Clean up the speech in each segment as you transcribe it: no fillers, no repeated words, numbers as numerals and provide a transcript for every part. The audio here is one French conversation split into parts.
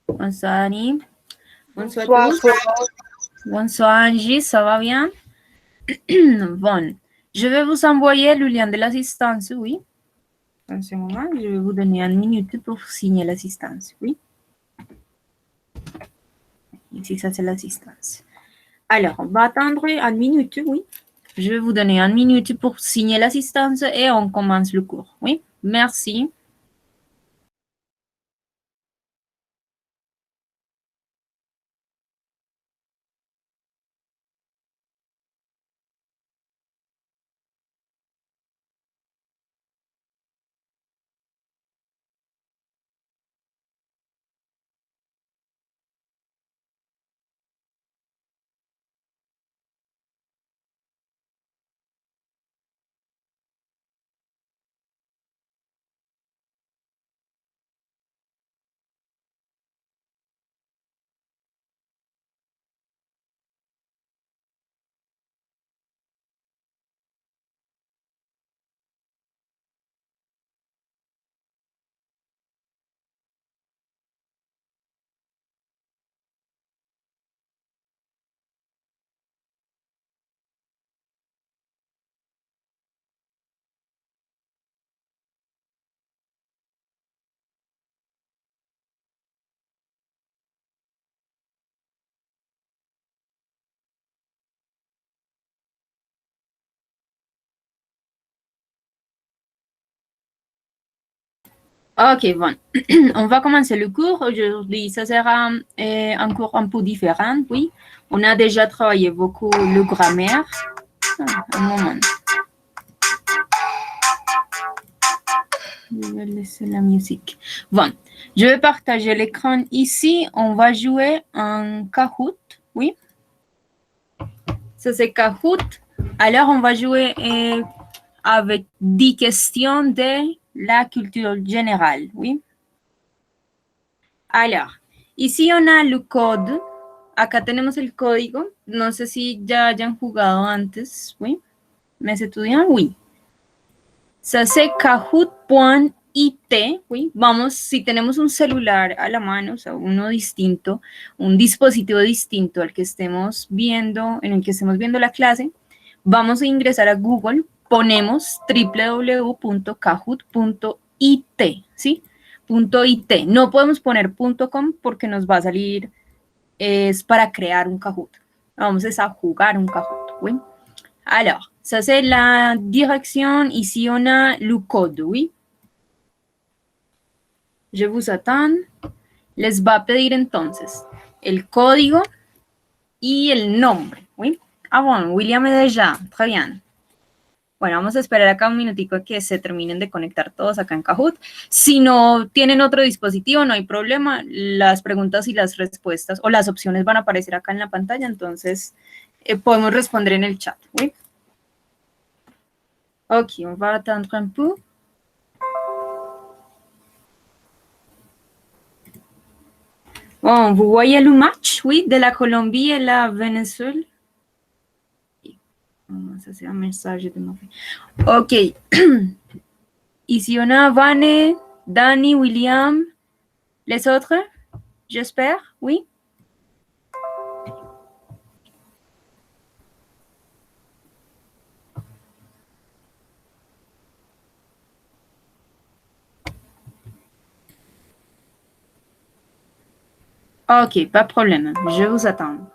Bonsoir Annie. Bonsoir Bonsoir, tous. Bonsoir Angie, ça va bien? Bon, je vais vous envoyer le lien de l'assistance, oui. En ce moment, je vais vous donner une minute pour signer l'assistance, oui. Ici, ça c'est l'assistance. Alors, on va attendre une minute, oui. Je vais vous donner une minute pour signer l'assistance et on commence le cours, oui. Merci. Ok, bon. On va commencer le cours. Aujourd'hui, ça sera un cours un peu différent, oui. On a déjà travaillé beaucoup le grammaire. Un moment. Je vais laisser la musique. Bon, je vais partager l'écran ici. On va jouer un Kahoot, oui. Ça, c'est Kahoot. Alors, on va jouer avec 10 questions de la culture générale, oui. Alors, ici on a el code. Acá tenemos el código. No sé si ya hayan jugado antes, ¿oui? ¿Me estudian? Oui. Ça c'est kahoot.it, ¿oui? Vamos, si tenemos un celular a la mano, o sea, uno distinto, un dispositivo distinto al que estemos viendo, en el que estemos viendo la clase, vamos a ingresar a Google, ponemos www.kahoot.it, ¿sí? .it. No podemos poner .com porque nos va a salir, es para crear un Kahoot. Vamos a jugar un Kahoot, ¿oui? Alors, ça c'est la direction. Ici, on a le code, oui. Je vous attends. Les va a pedir entonces el código y el nombre, ¿oui? Ah, bueno, William déjà. Très bien. Bueno, vamos a esperar acá un minutico a que se terminen de conectar todos acá en Kahoot. Si no tienen otro dispositivo, no hay problema. Las preguntas y las respuestas o las opciones van a aparecer acá en la pantalla, entonces podemos responder en el chat, ¿oui? Ok, on va attendre un peu. Bon, vous voyez le match, oui, de la Colombie et la Venezuela. Ça, c'est un message de ma fille. Ok. Ici, on a Vane, Danny, William. Les autres, j'espère, oui. Ok, pas de problème. Je vous attends.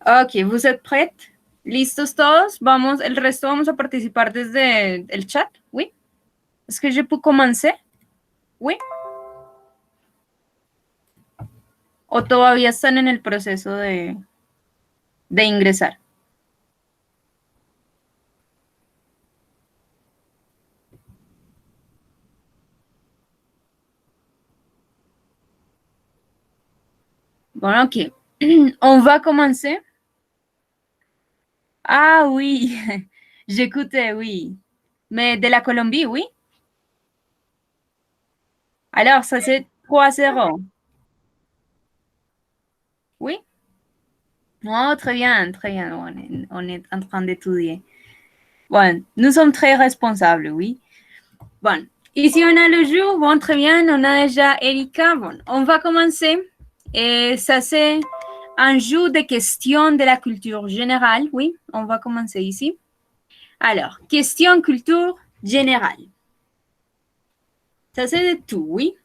Ok, vous êtes prêtes? ¿Listos todos? Vamos, el resto vamos a participar desde el chat, ¿oui? ¿Es que je peux commencer? ¿Oui? ¿O todavía están en el proceso de ingresar? Bon, ok. On va commencer. Ah oui, j'écoutais, oui. Mais de la Colombie, oui. Alors, ça c'est 3-0. Oui? Oh, très bien, très bien. On est en train d'étudier. Bon, nous sommes très responsables, oui. Bon, ici on a le jeu. Bon, très bien. On a déjà Erika. Bon, on va commencer. Et ça, c'est un jeu de questions de la culture générale. Oui, on va commencer ici. Alors, question culture générale. Ça, c'est de tout, oui.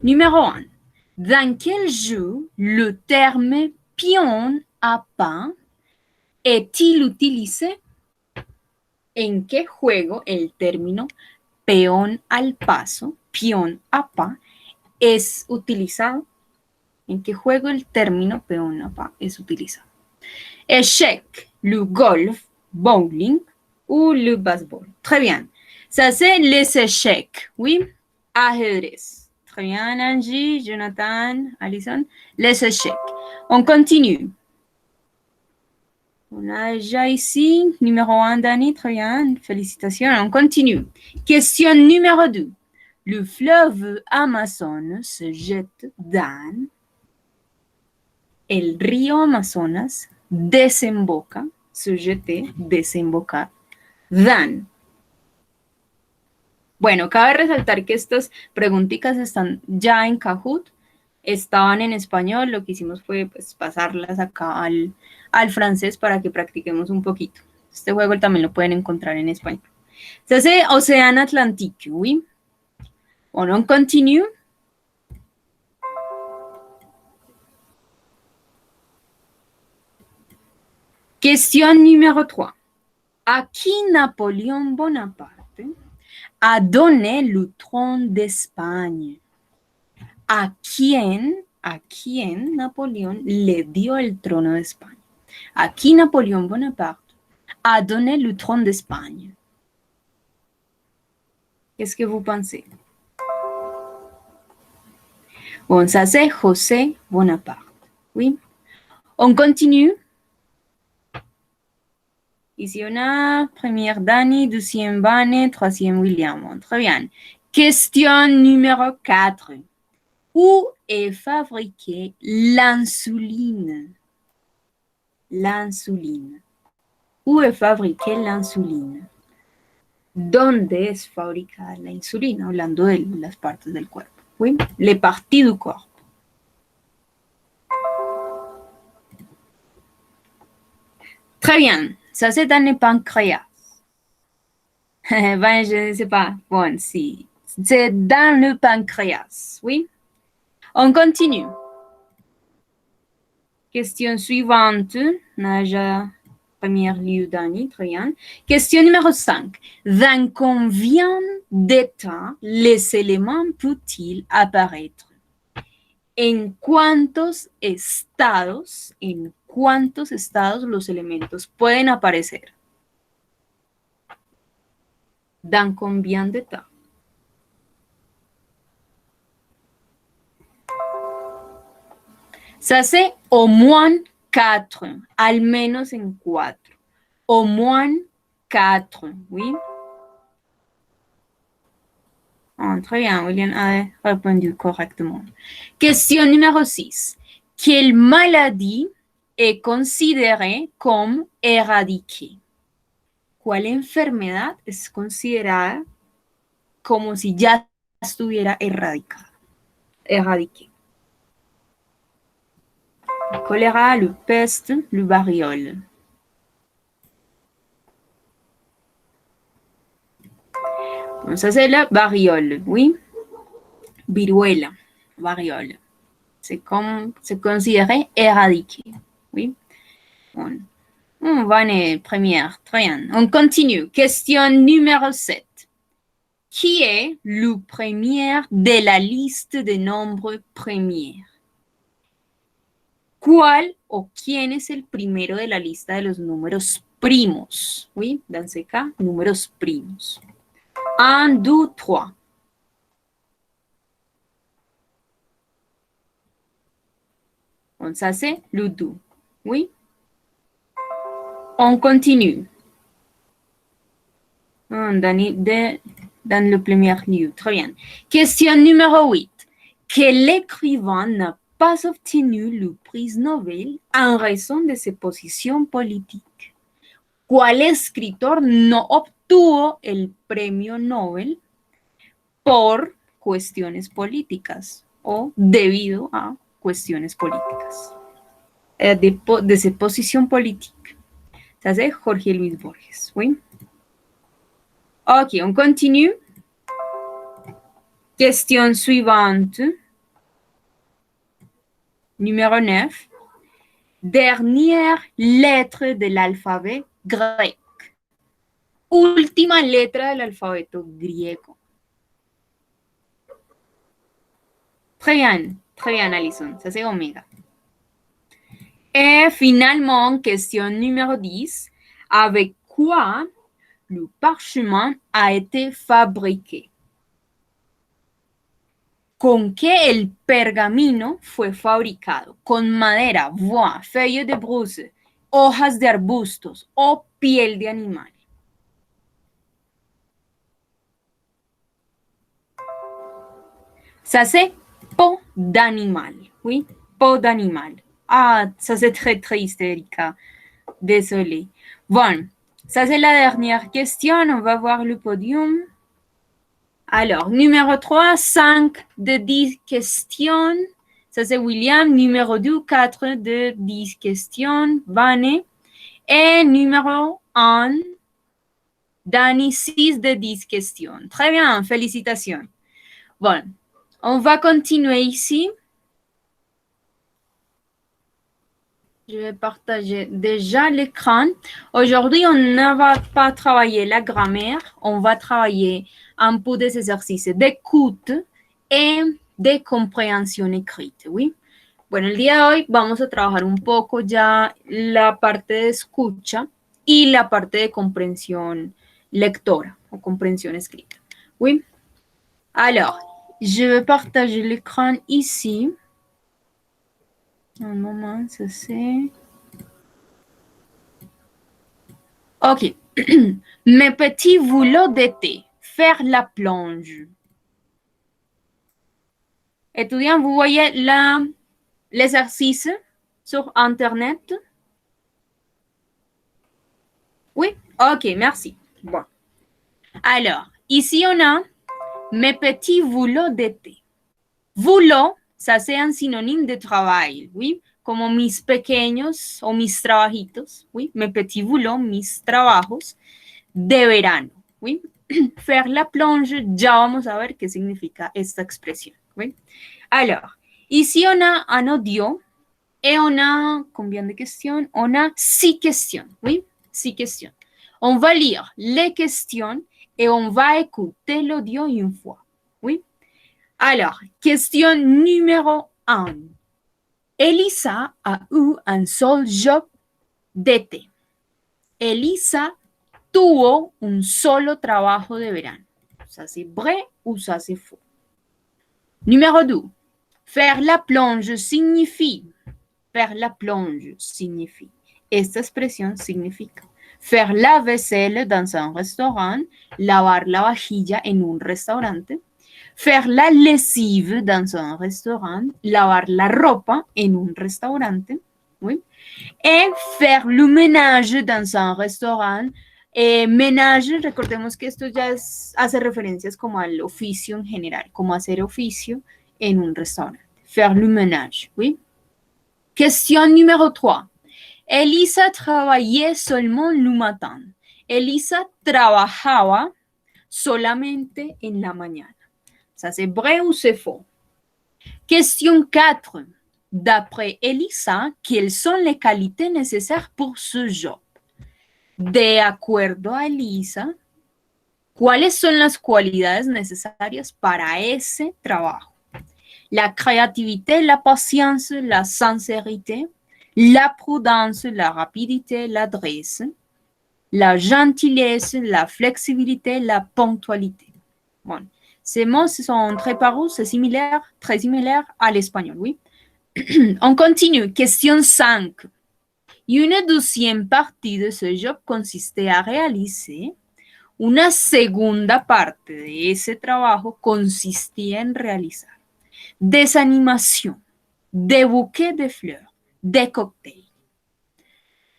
Numéro 1. Dans quel jeu le terme pion à pas est-il utilisé? ¿En qué juego el término peón al paso, peón a pas, es utilizado? ¿En qué juego el término peón à pas es utilizado? Échec, le golf, bowling ou le baseball. Très bien. Ça, c'est les échecs. Oui. Ajedrez. Très bien, Angie, Jonathan, Alison. Les échecs. On continue. On a déjà ici, numéro 1, Dani, très bien, félicitations. On continue. Question numéro 2. Le fleuve Amazon se jette dans el río Amazonas, desemboca, se jete, desembocar, dan. Bueno, cabe resaltar que estas preguntitas están ya en Kahoot, estaban en español, lo que hicimos fue pues, pasarlas acá al francés para que practiquemos un poquito. Este juego también lo pueden encontrar en español. Ça, c'est Océan Atlantique, oui. On continue. Question numéro 3. À qui Napoléon Bonaparte a donné le trône d'Espagne? ¿A quién Napoleón le dio el trono de España? ¿A qui Napoléon Bonaparte a donné le trône d'Espagne? Qu'est-ce que vous pensez? Bon, ça c'est José Bonaparte. Oui. On continue. Ici, on a première Dani, deuxième Vane, troisième William. Très bien. Question numéro 4. Où est fabriquée l'insuline? L'insuline. Où est fabriquée l'insuline? ¿Dónde es fabricada la insulina? Hablando de las partes del cuerpo. Oui, les parties du corps. Très bien. Ça, c'est dans le pancréas. Ben, je ne sais pas. Bon, si. C'est dans le pancréas. Oui. On continue. Question suivante. Naja, première lieu Dani, très bien. Question numéro 5. Dans combien d'états les éléments peuvent-ils apparaître? ¿En cuántos estados los elementos pueden aparecer? ¿Dans combien d'états? Ça, c'est au moins 4, al menos en 4. Au moins 4, oui. Oh, très bien, William a répondu correctement. Question numéro 6. Quelle maladie est considérée comme éradiquée? ¿Cuál enfermedad es considerada como si ya estuviera erradicada? Éradiquée. Le choléra, le peste, le variole. Bon, ça, c'est la variole, oui. Viruela, variole. C'est considéré éradiqué, oui. Bon. On va en première, très bien. On continue. Question numéro 7. Qui est le premier de la liste de nombres premiers? ¿Cuál o quién es el primero de la lista de los números primos? Oui, dans ce cas, números primos. 1, 2, 3. Bon, ça, c'est le 2. Oui. On continue. Dans le premier lieu. Très bien. Question numéro 8. que l'écrivain n'a pas obtenu le prix Nobel en raison de ses positions politiques. ¿Cuál escritor no obtuvo el premio Nobel por cuestiones políticas o debido a cuestiones políticas? De ses positions politiques. Ça, c'est Jorge Luis Borges, oui? Ok, on continue. Question suivante. Numéro 9. Dernière lettre de l'alphabet grec. Última letra del alfabeto griego. Très bien, Alison. Ça, c'est oméga. Et finalement, question numéro 10. Avec quoi le parchemin a été fabriqué? ¿Con qué el pergamino fue fabricado? ¿Con madera, bois, feuilles de brousse, hojas de arbustos o piel de animal? Ça, c'est peau d'animal. Oui, peau d'animal. Ah, ça, c'est très triste, Erika. Désolée. Bon, ça, c'est la dernière question. On va voir le podium. Alors, numéro 3, 5 de 10 questions. Ça, c'est William. Numéro 2, 4 de 10 questions. Vane. Et numéro 1, Dani, 6 de 10 questions. Très bien, félicitations. Bon, on va continuer ici. Je vais partager déjà l'écran. Aujourd'hui, on ne va pas travailler la grammaire, on va travailler un peu des exercices d'écoute et de compréhension écrite, ¿oui? Bueno, el día de hoy vamos a trabajar un poco ya la parte de escucha y la parte de comprensión lectora o comprensión escrita, ¿oui? Alors, je vais partager l'écran ici. Un moment, ça c'est... Ok. Mes petits boulots d'été. Faire la plonge. Étudiants, vous voyez l'exercice sur Internet? Oui? Ok, merci. Bon. Alors, ici on a mes petits boulots d'été. Boulot, ça c'est un synonyme de travail, oui? Como mis pequeños o mis trabajitos, oui? Mes petits boulots, mis trabajos de verano, oui? Faire la plonge, ya vamos a ver qué significa esta expresión, oui? Alors, ici on a un audio et on a combien de questions? On a 6 questions, oui? 6 questions. On va lire les questions et on va écouter l'audio une fois, oui? Alors, question numéro 1. Elisa a eu un seul job d'été. Elisa tuvo un solo trabajo de verano. Ça c'est vrai ou ça c'est faux? Numéro 2. Faire la plonge signifie. Faire la plonge signifie. Esta expresión significa faire la vaisselle dans un restaurant, lavar la vajilla en un restaurante, faire la lessive dans un restaurant, lavar la ropa en un restaurante, oui, et faire le ménage dans un restaurant. Ménage, recordemos que esto ya hace referencias como al oficio en general, como hacer oficio en un restaurante. Faire le ménage, oui. Question numéro 3. Elisa travaillait seulement le matin. Elisa trabajaba solamente en la mañana. Ça, c'est vrai ou c'est faux? Question 4. D'après Elisa, quelles sont les qualités nécessaires pour ce job? De acuerdo a Elisa, ¿cuáles son las cualidades necesarias para ese trabajo? La créativité, la patience, la sincérité, la prudence, la rapidité, l'adresse, la gentillesse, la flexibilité, la ponctualité. Bon, ces mots sont très parus, c'est similaire, très similaire à l'espagnol, oui. On continue. Question 5. Une deuxième partie de ce job consistait à réaliser. Una segunda parte de ese trabajo consistía en realizar. des animations, des bouquets de fleurs, des cocktails.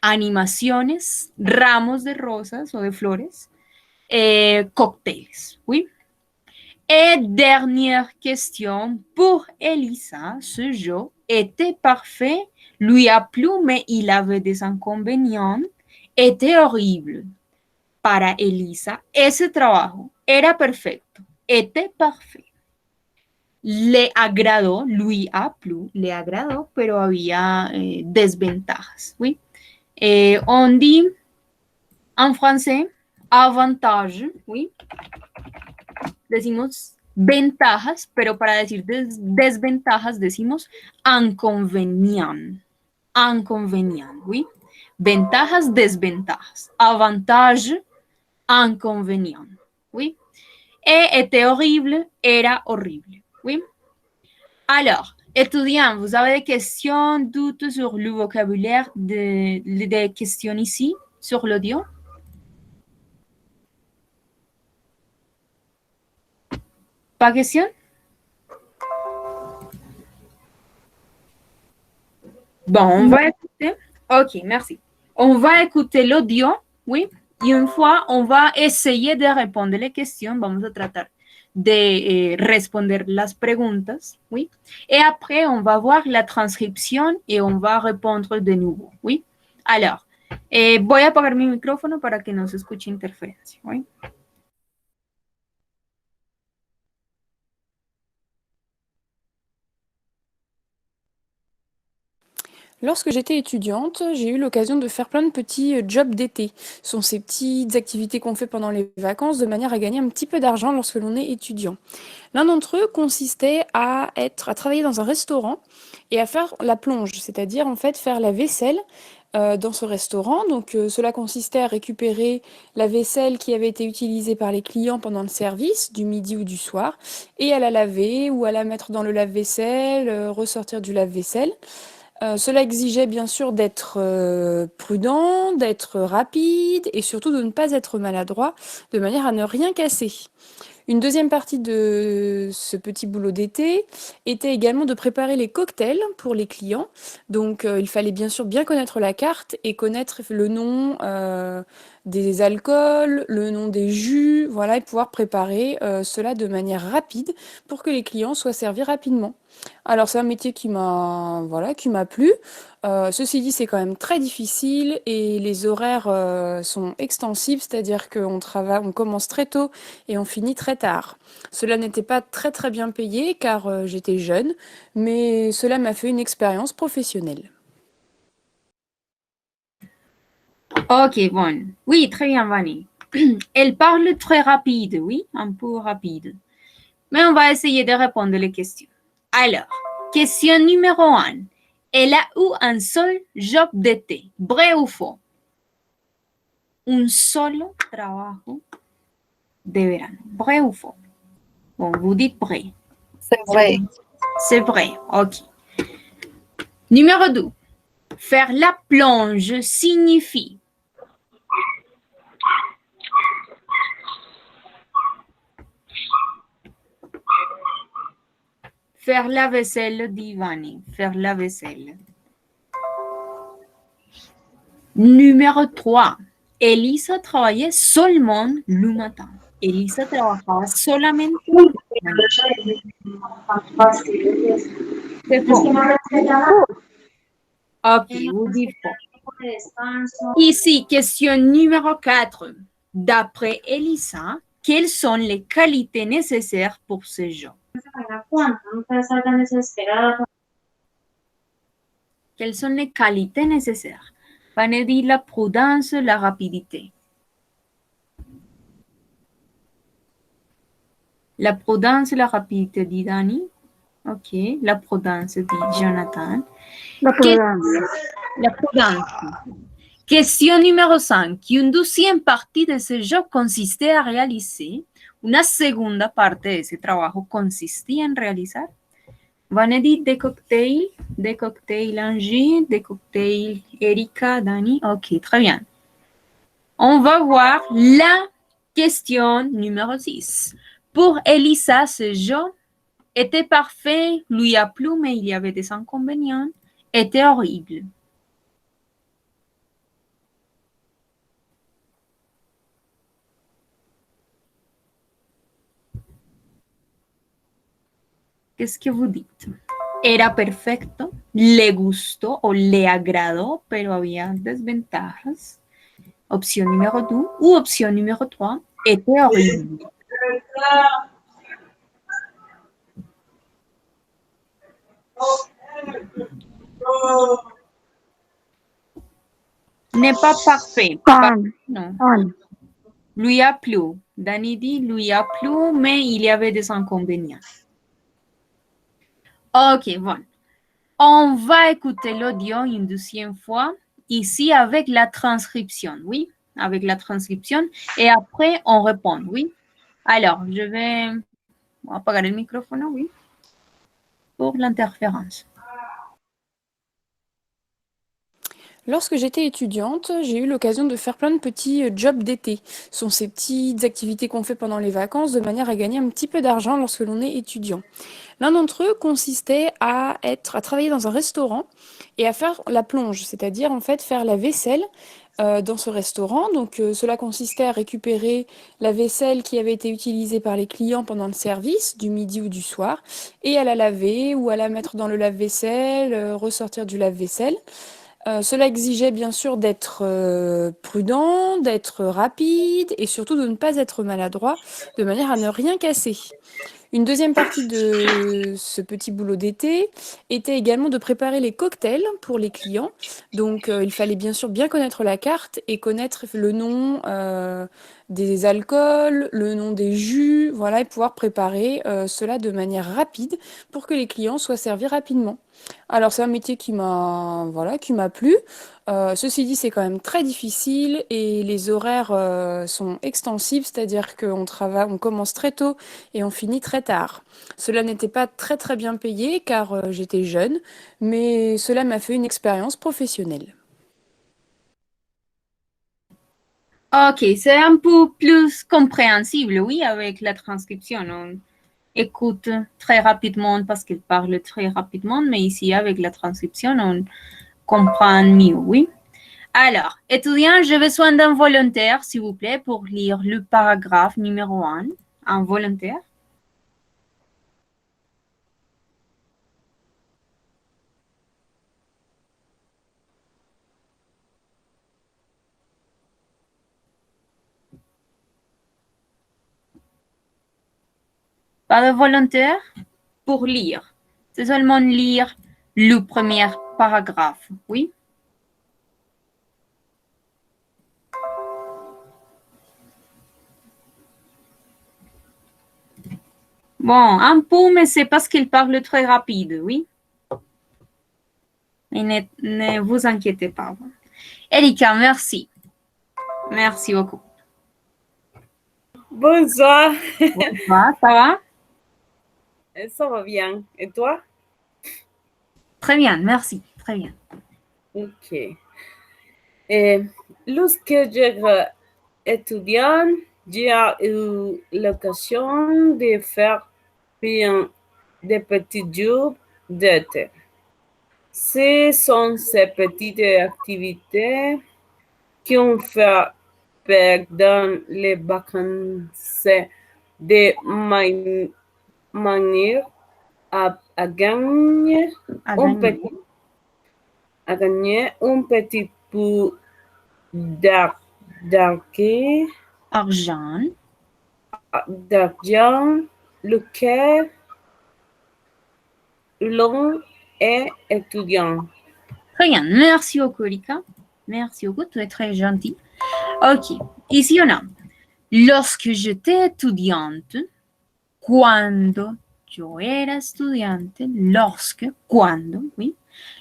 Animaciones, ramos de rosas o de flores, cócteles, oui. Et dernière question pour Elisa, ce jeu était parfait, lui a plu, mais il avait des inconvénients, était horrible. Para Elisa, ese trabajo era perfecto, était parfait. Le agradó, lui a plu, le agradó, pero había desventajas, oui. On dit en français avantage, oui. Decimos ventajas, pero para decir desventajas decimos inconvénient. Inconvénient, oui. Ventajas, desventajas. Avantage, inconvénient, oui. Et était horrible, era horrible, oui. Alors, étudiants, vous avez des questions, doutes sur le vocabulaire des questions ici, sur l'audio? Pas question? Bon, on va écouter. Ok, merci. On va écouter l'audio, oui. Y une fois, on va essayer de répondre les questions. Vamos a tratar de responder las preguntas, oui. Et après, on va voir la transcription et on va répondre de nouveau, oui. Alors, voy a apagar mi micrófono para que no se escuche interferencia, oui. Lorsque j'étais étudiante, j'ai eu l'occasion de faire plein de petits jobs d'été. Ce sont ces petites activités qu'on fait pendant les vacances de manière à gagner un petit peu d'argent lorsque l'on est étudiant. L'un d'entre eux consistait à travailler dans un restaurant et à faire la plonge, c'est-à-dire en fait faire la vaisselle dans ce restaurant. Donc cela consistait à récupérer la vaisselle qui avait été utilisée par les clients pendant le service, du midi ou du soir, et à la laver ou à la mettre dans le lave-vaisselle, ressortir du lave-vaisselle. Cela exigeait bien sûr d'être prudent, d'être rapide et surtout de ne pas être maladroit, de manière à ne rien casser. Une deuxième partie de ce petit boulot d'été était également de préparer les cocktails pour les clients. Donc il fallait bien sûr bien connaître la carte et connaître le nom des alcools, le nom des jus, voilà, et pouvoir préparer cela de manière rapide pour que les clients soient servis rapidement. Alors c'est un métier qui m'a plu. Ceci dit, c'est quand même très difficile et les horaires sont extensibles, c'est-à-dire on commence très tôt et on finit très tard. Cela n'était pas très très bien payé car j'étais jeune, mais cela m'a fait une expérience professionnelle. Ok, bon. Oui, très bien, Vanny. Elle parle très rapide, oui, un peu rapide. Mais on va essayer de répondre les questions. Alors, question numéro 1. Elle a eu un seul job d'été. Vrai ou faux? Un solo trabajo de verano. Vrai ou faux? Bon, vous dites vrai. C'est vrai. C'est vrai, ok. Numéro 2. Faire la plonge signifie faire la vaisselle, dit Vanny. Faire la vaisselle. Numéro 3. Elisa travaillait seulement le matin. Elisa trabajaba solamente le matin. C'est faux. Ok, vous dites faux. Ici, question numéro 4. D'après Elisa, quelles sont les qualités nécessaires pour ce job? Quelles sont les qualités nécessaires? Van a dire la prudence, la rapidité. La prudence, la rapidité, dit Dani. Ok, la prudence, dit Jonathan. La prudence. La prudence. Question numéro 5. Une deuxième partie de ce jeu consistait à réaliser. Una segunda parte de ese trabajo consistía en realizar. Van a dire des cocktails Angie, des cocktails Erika, Dani. Ok, très bien. On va voir la question numéro 6. Pour Elisa, ce jeu était parfait, lui a plu, mais il y avait des inconvénients, était horrible. Qu'est-ce que vous dites? Era perfecto, le gustó o le agradó, pero había desventajas. Opción número 2 ou opción numéro 3, était horrible. N'est pas parfait. On. Non. On. Lui a plu. Dani dit lui a plu, mais il y avait des inconvénients. Ok, bon. On va écouter l'audio une deuxième fois, ici avec la transcription, oui, avec la transcription, et après on répond, oui. Alors, je vais apagar le microphone, oui, pour l'interférence. Lorsque j'étais étudiante, j'ai eu l'occasion de faire plein de petits jobs d'été. Ce sont ces petites activités qu'on fait pendant les vacances de manière à gagner un petit peu d'argent lorsque l'on est étudiant. L'un d'entre eux consistait à travailler dans un restaurant et à faire la plonge, c'est-à-dire en fait faire la vaisselle dans ce restaurant. Donc cela consistait à récupérer la vaisselle qui avait été utilisée par les clients pendant le service, du midi ou du soir, et à la laver ou à la mettre dans le lave-vaisselle, ressortir du lave-vaisselle. Cela exigeait bien sûr d'être prudent, d'être rapide et surtout de ne pas être maladroit de manière à ne rien casser. Une deuxième partie de ce petit boulot d'été était également de préparer les cocktails pour les clients. Donc il fallait bien sûr bien connaître la carte et connaître le nom des alcools, le nom des jus, voilà, et pouvoir préparer cela de manière rapide pour que les clients soient servis rapidement. Alors c'est un métier qui m'a plu. Ceci dit, c'est quand même très difficile et les horaires sont extensibles, c'est-à-dire on commence très tôt et on finit très tard. Cela n'était pas très très bien payé car j'étais jeune, mais cela m'a fait une expérience professionnelle. Ok, c'est un peu plus compréhensible, oui, avec la transcription. On écoute très rapidement parce qu'il parle très rapidement, mais ici, avec la transcription, on comprend mieux, oui. Alors, étudiants, j'ai besoin d'un volontaire, s'il vous plaît, pour lire le paragraphe numéro 1. Un volontaire. Pas de volontaire pour lire. C'est seulement lire le premier paragraphe, oui. Bon, un peu, mais c'est parce qu'il parle très rapide, oui. Et ne vous inquiétez pas. Erika, merci. Merci beaucoup. Bonsoir, Ça va? ça va bien. Et toi? Très bien, merci. Très bien. Ok. Lorsque j'étais étudiant, j'ai eu l'occasion de faire bien des petits jobs d'été. Ce sont ces petites activités qu'on fait pendant les vacances de manière à gagner À un gagner. petit, à gagner un petit peu d'argent, Argent. lequel l'on est étudiant. Très bien. Merci beaucoup, Erika. Merci beaucoup. Tu es très gentil. Ok. Ici, on a. Lorsque j'étais étudiante, cuando yo era estudiante, cuando, oui.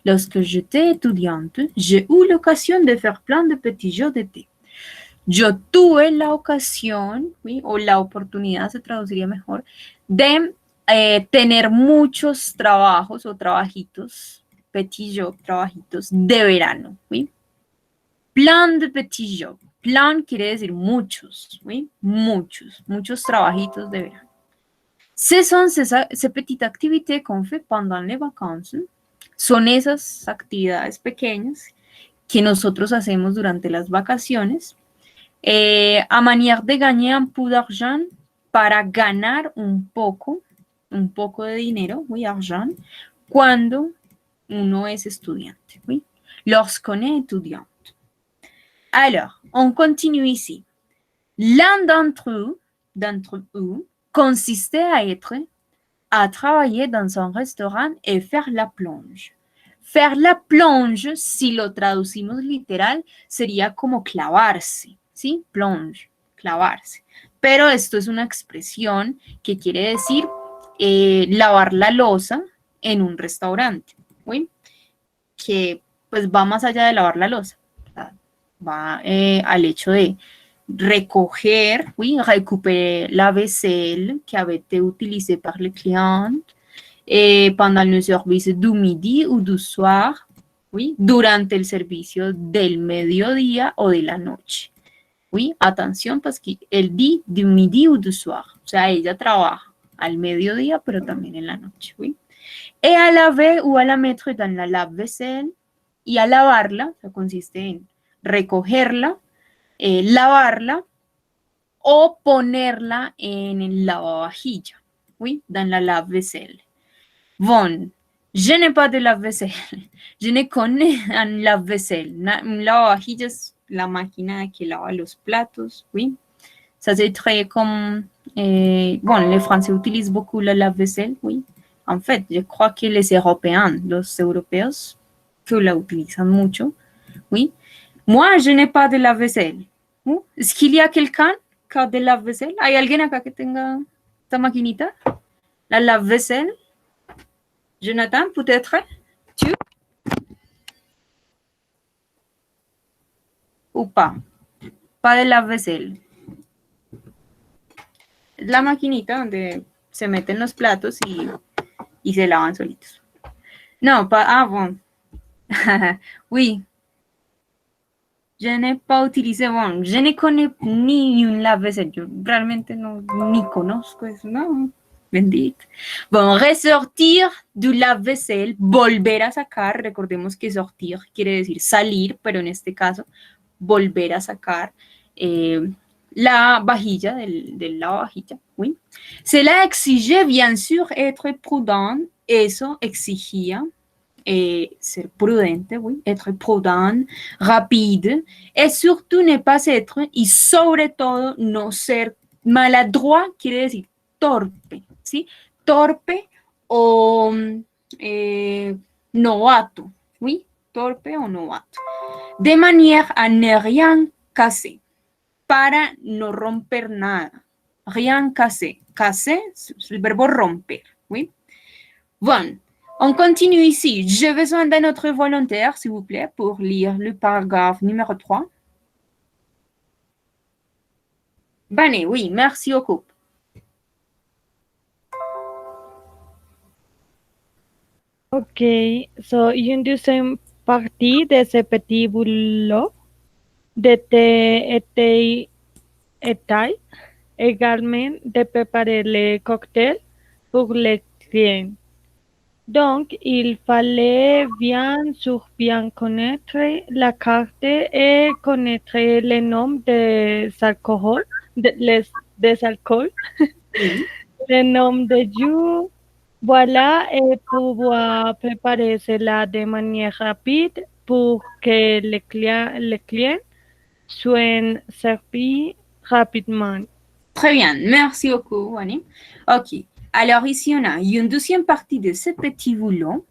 Lorsque j'étais étudiante, j'ai eu l'occasion de faire plein de petits jeux d'été. Yo tuve la ocasión, ¿sí? O la oportunidad, se traduciría mejor, de tener muchos trabajos o trabajitos, petit job, trabajitos de verano, ¿sí? Plan de petit job. Plan quiere decir muchos, ¿sí? Muchos trabajitos de verano. Ce sont ces petites activités qu'on fait pendant les vacances. Son esas actividades pequeñas que nosotros hacemos durante las vacaciones a manera de gagner un peu d'argent para ganar un poco de dinero, oui, argent, cuando uno es estudiante, oui, lorsqu'on est étudiant. Alors, on continue ici. L'un d'entre eux consistait à travailler dans un restaurant et faire la plonge. Faire la plonge, si lo traducimos literal, sería como clavarse, ¿sí? Plonge, clavarse. Pero esto es una expresión que quiere decir lavar la loza en un restaurante, ¿sí? Que pues va más allá de lavar la loza, va al hecho de recoger, oui, récupérer la vaisselle qui avait été utilisée par le client pendant le service du midi ou du soir, oui, durante el servicio del mediodía o de la noche. Oui, atención, parce qu'elle dit du midi ou du soir. O sea, ella trabaja al mediodía, pero también en la noche, oui. Et à laver ou à la mettre dans la lave-vaisselle, y a lavarla, o sea, consiste en recogerla, lavarla o ponerla en el lavavajilla, oui, dans la lave-vaisselle. Bon, je n'ai pas de lave-vaisselle, je ne connais un lave-vaisselle. Un lavavajilla es la máquina que lava los platos, oui. Ça c'est très comme, bon, les Français utilisent beaucoup la lave-vaisselle, oui. En fait, je crois que los europeos, que la utilizan mucho, oui. Moi, je n'ai pas de lave-vaisselle. ¿Es qu'il y a quelqu'un qui a de lave-vaisselle? ¿Hay alguien acá que tenga esta maquinita? La lave-vaisselle? Jonathan, peut-être? Tu? Ou pas? Pas de lave-vaisselle. Es la maquinita donde se meten los platos y se lavan solitos. No, bon. Oui. Je n'ai pas utilisé, bon, je ne connais ni un lave-vaisselle. Yo realmente no, ni conozco eso, no. Bendito. Bon, ressortir du lave-vaisselle, volver a sacar. Recordemos que sortir quiere decir salir, pero en este caso, volver a sacar la vajilla del lavavajilla, oui. Cela exigeait bien sûr être prudent. Eso exigía ser prudente, oui, être prudent, rapide, et surtout ne pas être, y sobre todo no ser maladroit, quiere decir torpe, ¿sí? Torpe o novato, oui, torpe o novato. De manière à ne rien casser, para no romper nada. Rien casser. Casser, es el verbo romper, oui. Bon. On continue ici. J'ai besoin d'un autre volontaire, s'il vous plaît, pour lire le paragraphe numéro 3. Bane, oui, merci beaucoup. Ok, so une deuxième partie de ce petit boulot était également de préparer les cocktails pour les clients. Donc, il fallait bien sûr bien connaître la carte et connaître les noms des alcools, des alcools, les noms des jus, voilà, et pouvoir préparer cela de manière rapide pour que les clients soient servis rapidement. Très bien, merci beaucoup, Wani. Ok, alors ici on a une deuxième partie de ce petit boulot,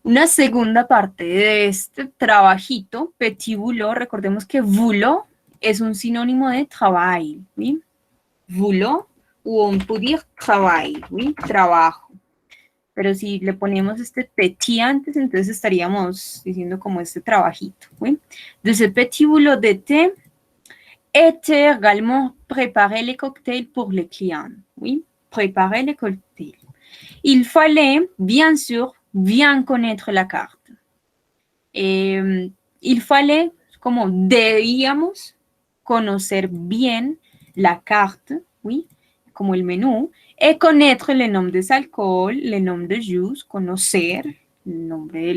una segunda parte de este trabajito, petit boulot. Recordemos que boulot es un sinónimo de trabajo, ¿sí? Boulot, o on peut dire travail, ¿sí? Trabajo. Pero si le ponemos este petit antes, entonces estaríamos diciendo como este trabajito, ¿sí? De ce petit boulot d'été, était également préparer les cocktails pour les clients. Oui, préparer les cocktails. Il fallait, bien sûr, bien connaître la carte. Il fallait, como debíamos, conocer bien la carte, oui, como el menú, et connaître le nom des alcohol, le nom de jus, conocer el nombre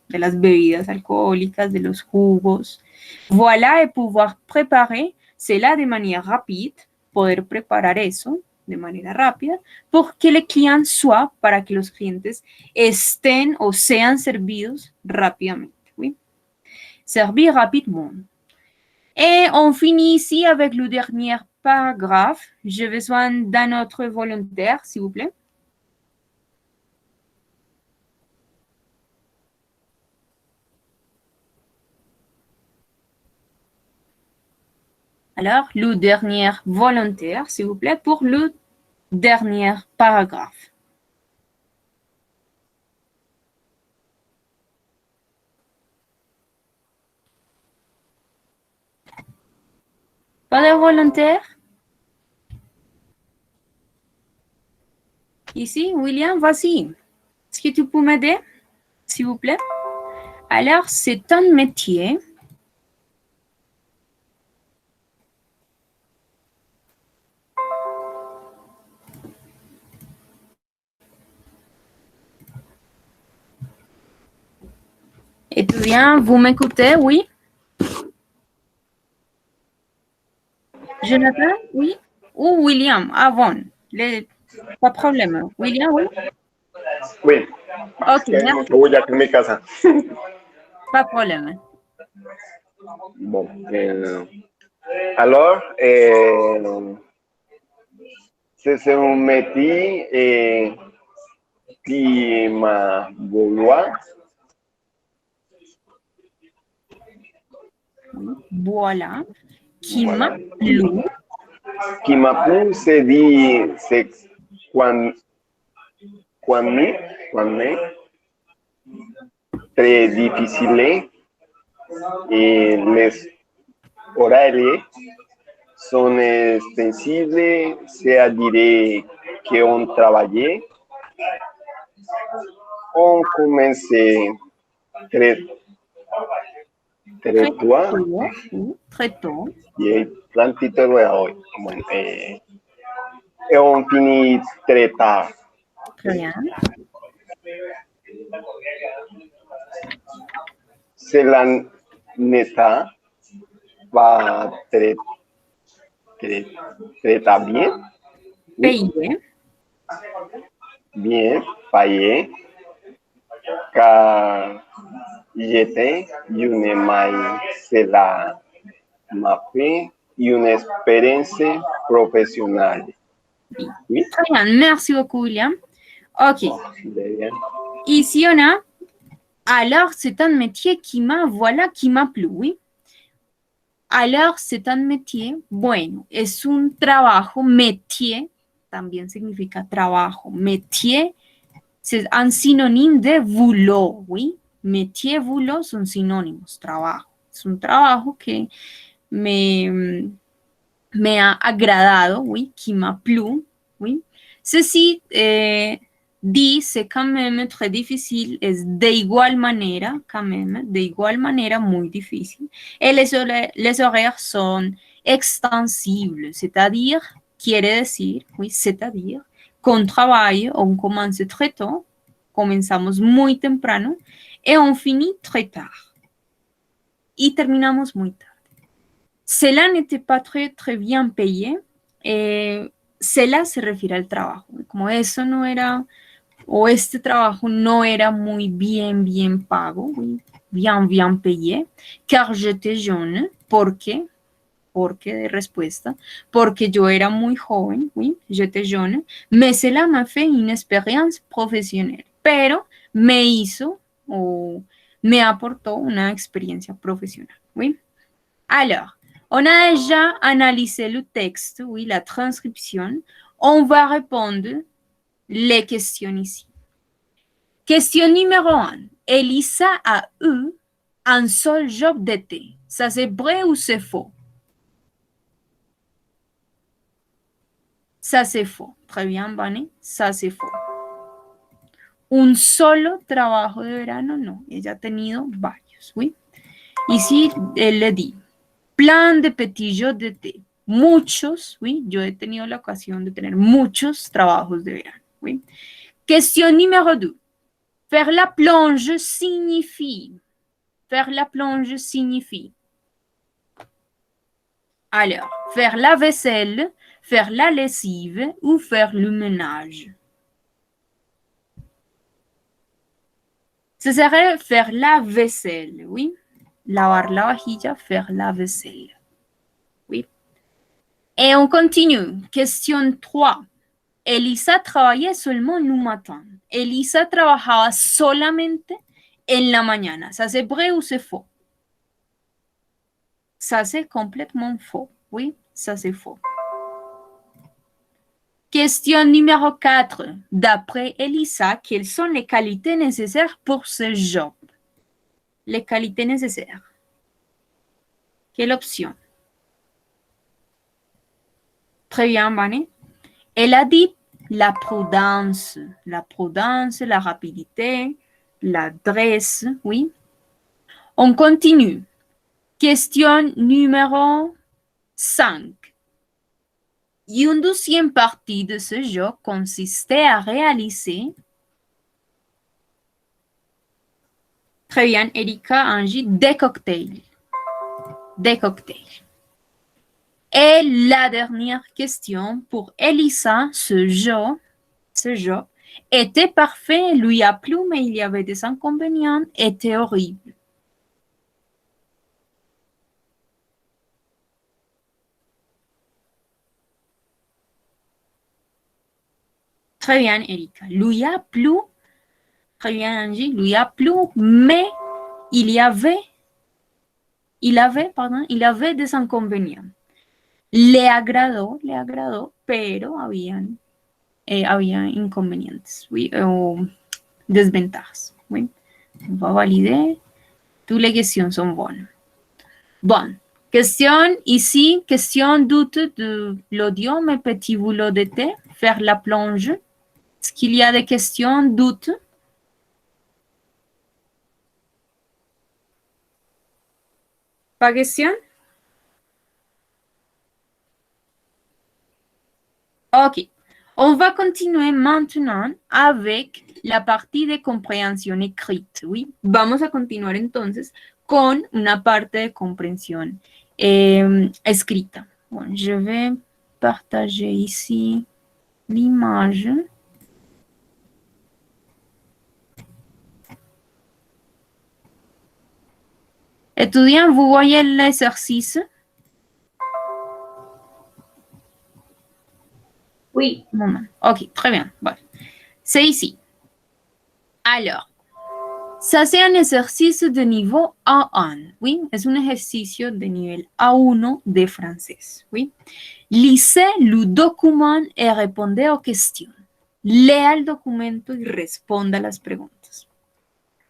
de las bebidas alcohólicas, de los jugos. Voilà, et pouvoir préparer, cela de manera rapide, poder preparar eso de manera rápida, pour que le client soit, para que los clientes estén o sean servidos rápidamente. Oui? Servir rapidement. Et on finit ici avec le dernier paragraphe. J'ai besoin d'un autre volontaire, s'il vous plaît. Alors, le dernier volontaire, s'il vous plaît, pour le dernier paragraphe. Pas de volontaire? Ici, William, voici. Est-ce que tu peux m'aider, s'il vous plaît? Alors, c'est un métier. Étudiant, vous m'écoutez, oui? Jonathan, oui? Ou William, avant. Pas de problème. William, oui? Oui, Ok, merci. voy a mi casa. Pas de problème. Bon, alors, c'est un métier qui m'a vouloir. Voilà. Qui m'a plu. Qui m'a plu, c'est dit, c'est quand très difficile et les horarios sont extensibles, c'est-à-dire qu'on travaille, on commence très tôt. Y plantito de hoy. Bueno, et on finit très tard. Très bien. Cela n'est pas très bien. Payé. Bien payé. Car j'étais une maille, cela m'a fait une expérience professionnelle. Oui. Très bien. Merci beaucoup, William. Ok. Bien. Ici, on a, alors, c'est un métier qui m'a plu, oui. Alors, c'est un métier, bueno, es un trabajo, métier, también significa trabajo. Métier, c'est un synonyme de boulot, oui. Métier, boulot son sinónimos, trabajo. Es un trabajo que me ha agradado, oui, qui m'a plu, oui. Ceci dit, c'est quand même très difficile, es de igual manera, quand même, de igual manera muy difícil. Et les horaires sont extensibles, c'est-à-dire, quiere decir, oui, c'est-à-dire, qu'on travaille, on commence très tôt, comenzamos muy temprano, et on finit très tard. Y terminamos muy tarde. Cela n'était pas très bien payé. Cela se refiere al trabajo. Como eso no era, o este trabajo no era muy bien pago, bien payé, car j'étais jeune, porque de respuesta, porque yo era muy joven, oui, j'étais jeune, mais cela m'a fait une expérience professionnelle, pero me hizo o me aportó una experiencia profesional, oui. Alors, on a déjà analysé le texte, oui, la transcription. On va répondre les questions ici. Question numéro 1. Elisa a eu un seul job d'été. Ça, c'est vrai ou c'est faux? Ça, c'est faux. Très bien, Vane. Ça, c'est faux. Un solo trabajo de verano, no. Ella ha tenido varios, oui. Ici, elle le dit. Plein de petits jeux d'été. muchos, oui, yo he tenido la ocasión de tener muchos trabajos de verano, oui. Question numéro 2. Faire la plonge signifie. Faire la plonge signifie. Alors, faire la vaisselle, faire la lessive ou faire le ménage. Ce serait faire la vaisselle, oui. Lavar la vajilla, faire la vaisselle. Oui. Et on continue. Question 3. Elisa travaillait seulement le matin. Elisa trabajaba solamente en la mañana. Ça, c'est vrai ou c'est faux? Ça, c'est complètement faux. Oui, ça, c'est faux. Question numéro 4. D'après Elisa, quelles sont les qualités nécessaires pour ce job? Les qualités nécessaires. Quelle option? Très bien, Vani. Elle a dit la prudence, la rapidité, l'adresse, oui. On continue. Question numéro 5. Une deuxième partie de ce jeu consistait à réaliser. Très bien, Erika, Angie, des cocktails. Des cocktails. Et la dernière question pour Elisa, ce jeu était parfait, lui a plu, mais il y avait des inconvénients, était horrible. Très bien, Erika. Lui a plu, très bien, Angie, lui a plu, mais il avait des inconvénients. Le agradó, pero había inconvenientes, oui, o desventajas, oui. On va valider. Toutes les questions sont bonnes. Bon, question ici, question doute de l'audio, mes petits boulots d'été, faire la plonge. Est-ce qu'il y a des questions, doutes? Pas question? Ok. On va continuer maintenant avec la partie de compréhension écrite. Oui, vamos a continuar entonces con una parte de compréhension escrita. Bon, je vais partager ici l'image. Étudiants, vous voyez l'exercice? Oui. Moment. Ok, très bien. Bon. C'est ici. Alors, ça c'est un exercice de niveau A1. Oui, es un ejercicio de nivel A1 de francés. Oui. Lisez le document et répondez aux questions. Lea el documento y responda las preguntas.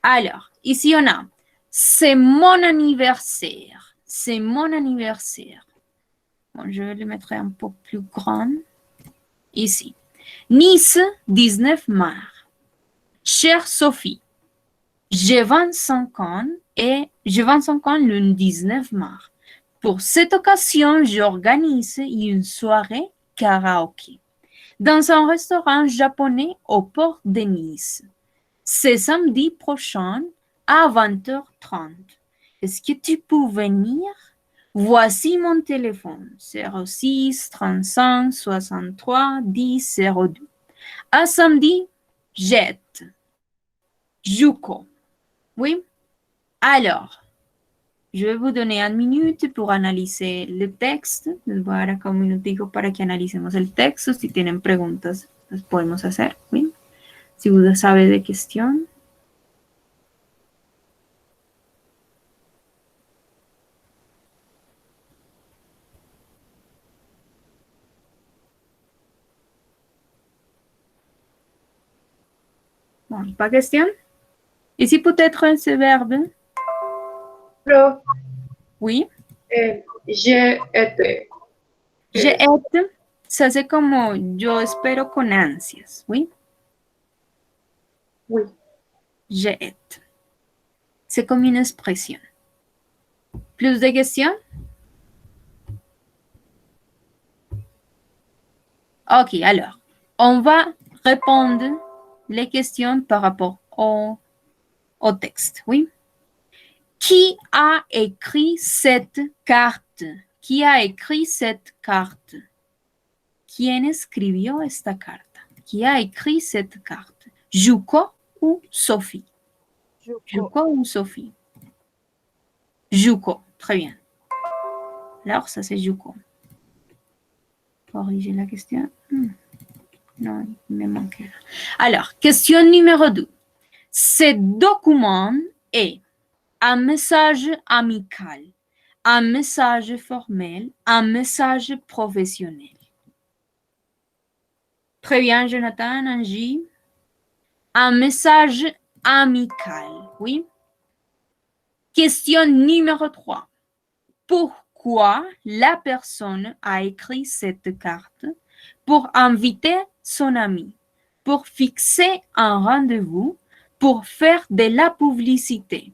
Alors, ici on a c'est mon anniversaire. C'est mon anniversaire. Bon, je vais le mettre un peu plus grand. Ici. Nice, 19 mars. Chère Sophie, j'ai 25 ans et j'ai 25 ans le 19 mars. Pour cette occasion, j'organise une soirée karaoké dans un restaurant japonais au port de Nice. C'est samedi prochain à 20h30. Est-ce que tu peux venir? Voici mon téléphone, 06 35 63 10 02. À samedi, jette. Juko. Oui? Alors, je vais vous donner 1 minute pour analyser le texte. Les voy a dar acá un minutico para que analicemos el texto. Si tienen preguntas, las podemos hacer. Oui? Si vous savez des questions. Bon, pas question? Ici, peut-être ce verbe? Prof, Oui. j'ai été. J'ai été, ça c'est comme yo espero con ansias, oui? Oui. J'ai été. C'est comme une expression. Plus de questions? Ok, alors, on va répondre les questions par rapport au texte, oui? Qui a écrit cette carte? Qui a écrit cette carte? ¿Quién escribió esta carta? Qui a écrit cette carte? Juko ou Sophie? Juko ou Sophie? Juko, très bien. Alors, ça c'est Juko. Corriger la question. Non, il me manque. Alors, question numéro 2. Ce document est un message amical, un message formel, un message professionnel. Très bien, Jonathan, Angie. Un message amical, oui. Question numéro 3. Pourquoi la personne a écrit cette carte? Pour inviter son ami, pour fixer un rendez-vous, pour faire de la publicité.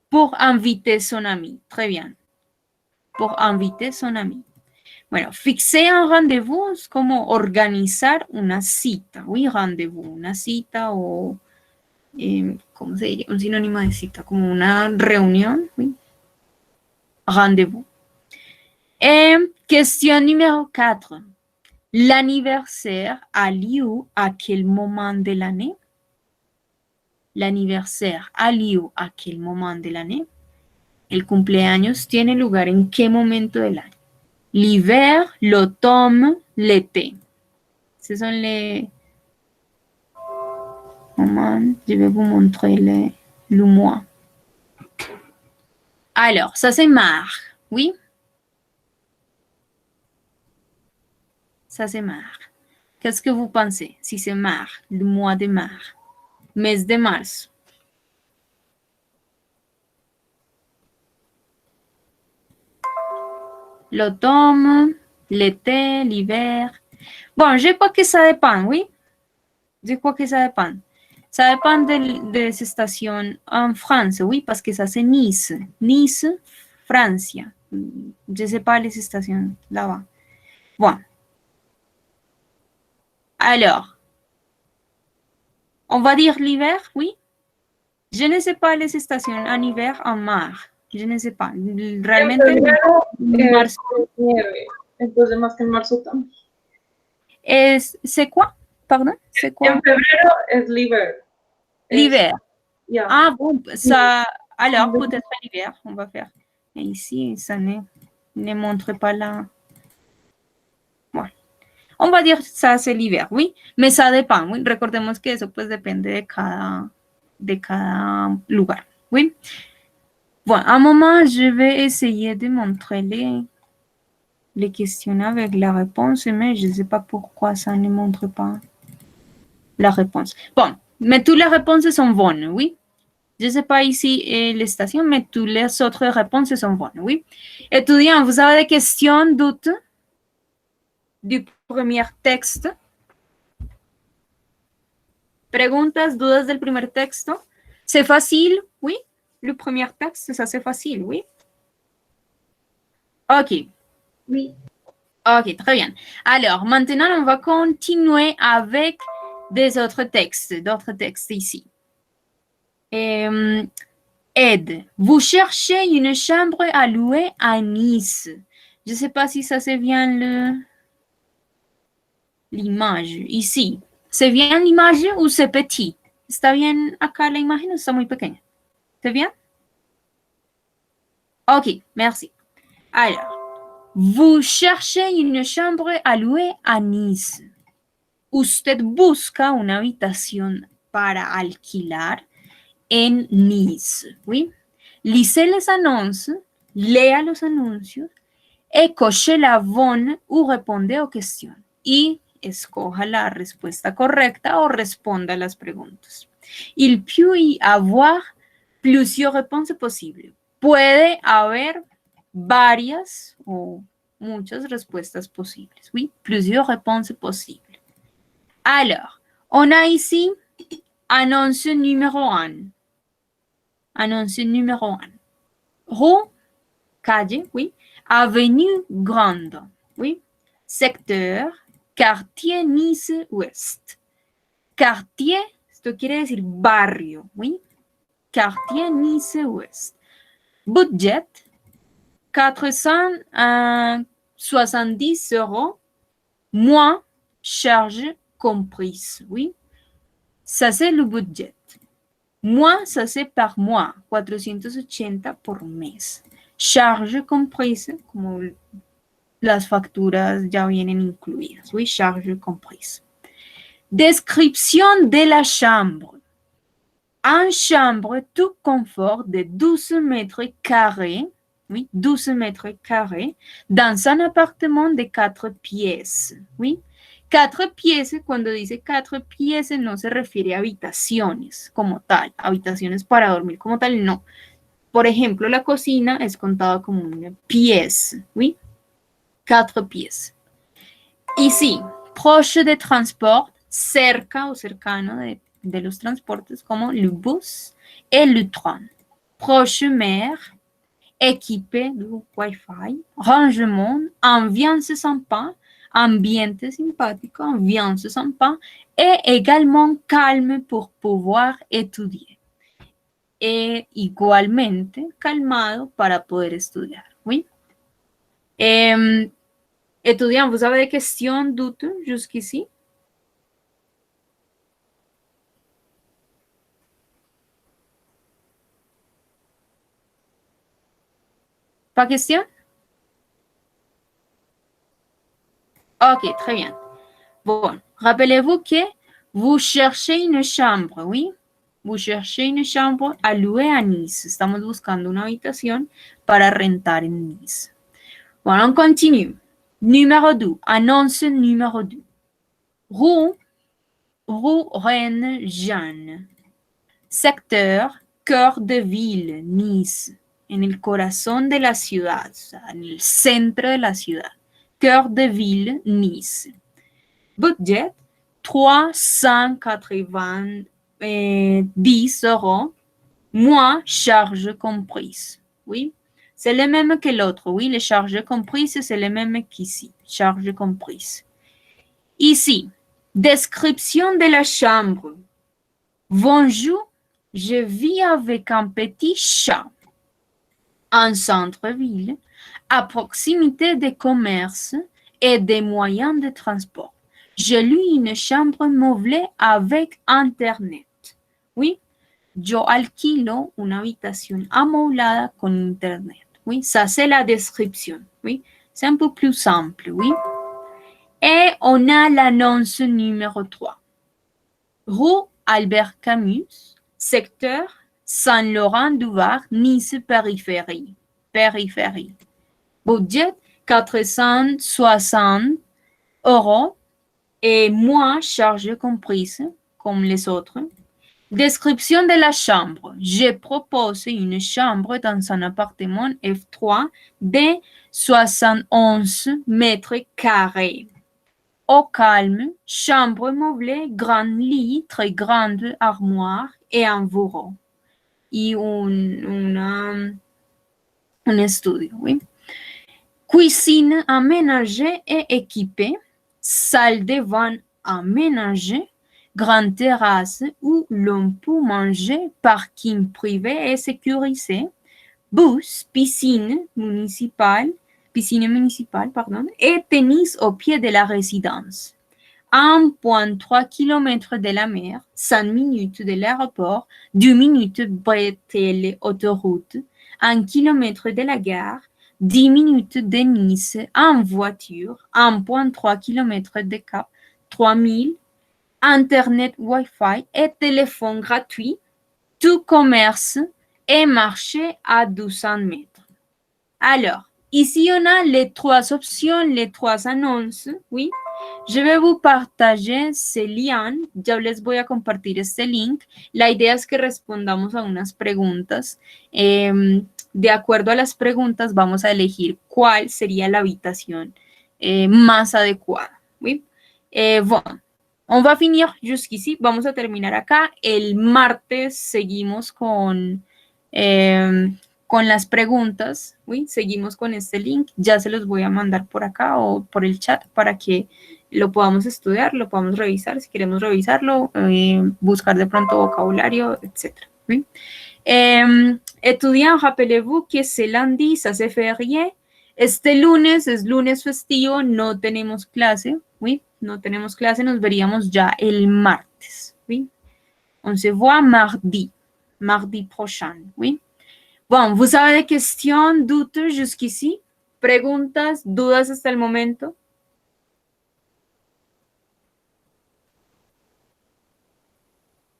Pour inviter son ami, très bien. Pour inviter son ami. Bueno, fixer un rendez-vous es como organizar una cita, oui, rendez-vous, una cita o, ¿cómo se diría? Un sinónimo de cita, como una reunión, oui. Rendez-vous. Question numéro 4. L'anniversaire a lieu à quel moment de l'année? L'anniversaire a lieu à quel moment de l'année? El cumpleaños tiene lugar en qué momento del año? L'hiver, l'automne, l'été. Ce sont les moments. Je vais vous montrer le mois. Alors, ça c'est mars, oui? Ça c'est mars. Qu'est-ce que vous pensez si c'est mars, le mois de mars, mes de mars? L'automne, l'été, l'hiver. Bon, je crois que ça dépend, oui? Je crois que ça dépend. Ça dépend des stations en France, oui, parce que ça c'est Nice. Nice, Francia. Je ne sais pas les stations là-bas. Bon. Alors, on va dire l'hiver, oui? Je ne sais pas les stations en hiver, en mars. Je ne sais pas. Realmente, Marzo es nieve, entonces más que en marzo también. c'est quoi? Pardon? C'est quoi? En febrero es l'hiver. L'hiver. Yeah. Ah bon, ça. Alors, peut-être l'hiver, on va faire. Et ici, ça ne montre pas là. Bueno. On va dire ça, c'est l'hiver, oui. Mais ça dépend, oui. Recordemos que eso pues depende de cada lugar, oui. Bon, un moment, je vais essayer de montrer les questions avec la réponse, mais je ne sais pas pourquoi ça ne montre pas la réponse. Bon, mais toutes les réponses sont bonnes, oui. Je ne sais pas ici les stations, mais toutes les autres réponses sont bonnes, oui. Étudiants, vous avez des questions, doutes du premier texte? Preguntas, dudas del primer texto? C'est facile, oui? Le premier texte, ça c'est facile, oui? Ok. Oui. Ok, très bien. Alors, maintenant, on va continuer avec d'autres textes ici. Ed, vous cherchez une chambre à louer à Nice. Je ne sais pas si ça c'est bien l'image ici. ¿C'est bien l'image ou c'est petit? ¿Está bien acá la imagen o está muy pequeña? ¿Está bien? Ok, merci. Alors, vous cherchez une chambre à louer à Nice. Usted busca una habitación para alquilar en Nice, ¿oui? Lisez les annonces, lea los anuncios, et cochez la bonne ou répondez aux questions. Y escoja la respuesta correcta o responda a las preguntas. Il peut y avoir plusieurs réponses possibles. Puede haber varias o muchas respuestas posibles. Oui, plusieurs réponses possibles. Alors, on a ici annonce numéro 1. Annonce numéro 1. Rue calle, oui. Avenue Grande, oui. Secteur, quartier Nice Ouest. Quartier, esto quiere decir barrio, oui. Quartier Nice Ouest. Budget, 470 euros, moins charge comprise, oui. Ça, c'est le budget. Moi, ça c'est par mois, 480 por mes. Charge comprise, como las facturas ya vienen incluidas, oui, charge comprise. Description de la chambre. En chambre, tout confort de 12 mètres carrés, oui, 12 mètres carrés, dans un appartement de 4 pièces, oui. 4 piezas, cuando dice 4 piezas, no se refiere a habitaciones como tal, habitaciones para dormir como tal, no. Por ejemplo, la cocina es contada como una pièce, ¿oui? 4 piezas. Y sí, proche de transport, cerca o cercano de los transportes como le bus et le train. Proche mer, équipé de Wi-Fi, rangement, ambiance sympa, ambiente simpático, ambiance sympa, et également calme pour pouvoir étudier. Et igualmente calmado para poder estudiar, oui. Étudiant, vous avez des questions, doutes jusqu'ici? Pas question? Ok, très bien. Bon, rappelez-vous que vous cherchez une chambre, oui? Vous cherchez une chambre à louer à Nice. Estamos buscando una habitación para rentar en Nice. Bon, on continue. Numéro 2, annonce numéro 2. Rue Reine-Jeanne. Secteur, cœur de ville, Nice. En el corazón de la ciudad, o sea, en el centro de la ciudad. Cœur de ville, Nice. Budget, 390 euros, moins charges comprises. Oui, c'est le même que l'autre. Oui, les charges comprises, c'est le même qu'ici. Charges comprises. Ici, description de la chambre. Bonjour, je vis avec un petit chat. En centre-ville, à proximité des commerces et des moyens de transport. Je loue une chambre meublée avec Internet. Oui, yo alquilo una habitación amoblada con Internet. Oui, ça c'est la description. Oui, c'est un peu plus simple. Oui. Et on a l'annonce numéro 3. Rue Albert Camus, secteur Saint-Laurent-du-Var, Nice périphérie. Budget 460 euros et moins charges comprises comme les autres. Description de la chambre. Je propose une chambre dans un appartement F3 de 71 mètres carrés. Au calme, chambre meublée, grand lit, très grande armoire et un bureau. Y un estudio, oui. Cuisine aménagée et équipée, salle de bain aménagée, grande terrasse où l'on peut manger, parking privé et sécurisé, bus, piscine municipale, et tennis au pied de la résidence. 1,3 km de la mer, 5 minutes de l'aéroport, 2 minutes bretelle autoroute, 1 km de la gare, 10 minutes de Nice en voiture, 1,3 km de Cap, 3000, Internet Wi-Fi et téléphone gratuit, tout commerce et marché à 200 mètres. Alors, ici, on a les 3 options, les 3 annonces, oui. Je vais vous partager ce lien, ya les voy a compartir este link. La idea es que respondamos a unas preguntas. De acuerdo a las preguntas, vamos a elegir cuál sería la habitación más adecuada. ¿Sí? Bueno, on va finir jusqu'ici. Vamos a terminar acá. El martes seguimos con con las preguntas. Uy, seguimos con este link. Ya se los voy a mandar por acá o por el chat para que lo podamos estudiar, lo podamos revisar, si queremos revisarlo, buscar de pronto vocabulario, etc. ¿Sí? Étudiants, rappelez-vous que c'est lundi, ça c'est férié. Este lunes es lunes festivo, no tenemos clase, ¿sí? No tenemos clase, nos veríamos ya el martes, ¿sí? On se voit mardi, mardi prochain, ¿sí? Bon, vous avez des questions, doutes jusqu'ici? Preguntas, dudas hasta el momento?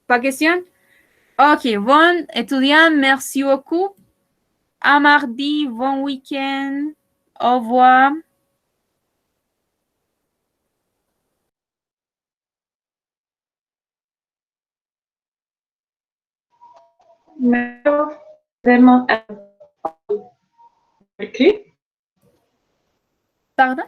Pas question? Ok, bon, étudiants, merci beaucoup. À mardi, bon week-end. Au revoir. Nos vemos aquí. Pardon?